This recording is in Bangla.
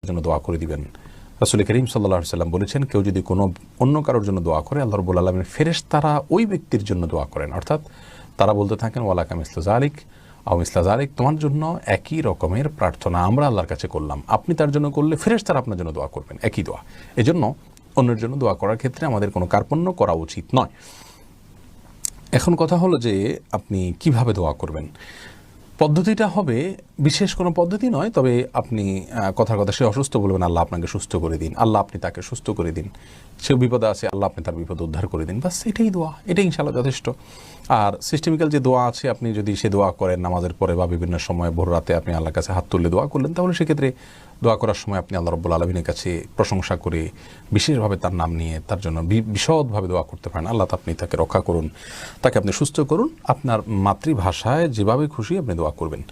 জন্য দোয়া করে দিবেন। রাসূল করিম সাল্লাল্লাহু আলাইহি ওয়াসাল্লাম বলেছেন, কেউ যদি কোনো অন্য কারোর জন্য দোয়া করে, আল্লাহ রাব্বুল আলামিন ফেরেশতারা ওই ব্যক্তির জন্য দোয়া করেন। অর্থাৎ তারা বলতে থাকেন, ওয়ালাকা মিসলু যালিক আও মিসলা যালিক, তোমার জন্য একই রকমের প্রার্থনা আমরা আল্লাহর কাছে করলাম, আপনি তার জন্য করলে ফেরেশতারা আপনার জন্য দোয়া করবেন, একই দোয়া। এজন্য অন্যের জন্য দোয়া করার ক্ষেত্রে আমাদের কোনো কার্পণ্য করা উচিত নয়। এখন কথা হলো যে আপনি কিভাবে দোয়া করবেন। পদ্ধতিটা হবে বিশেষ কোনো পদ্ধতি নয়, তবে আপনি কথার কথা, সে অসুস্থ, বলবেন আল্লাহ আপনাকে সুস্থ করে দিন, আল্লাহ আপনি তাকে সুস্থ করে দিন, সে বিপদে আছে, আল্লাহ আপনি তার বিপদ উদ্ধার করে দিন, বাস এটাই দোয়া, এটাই ইনশাআল্লাহ যথেষ্ট। আর সিস্টেমিক্যাল যে দোয়া আছে, আপনি যদি সে দোয়া করেন নামাজের পরে বা বিভিন্ন সময় ভোর রাতে আপনি আল্লাহর কাছে হাত তুলে দোয়া করলেন, তাহলে সেক্ষেত্রে দোয়া করার সময় আপনি আল্লাহ রাব্বুল আলামিনের কাছে প্রশংসা করে বিশেষভাবে তার নাম নিয়ে তার জন্য বিশদভাবে দোয়া করতে পারেন। আল্লাহ আপনি তাকে রক্ষা করুন, তাকে আপনি সুস্থ করুন, আপনার মাতৃভাষায় যেভাবে খুশি আপনি দোয়া করবেন।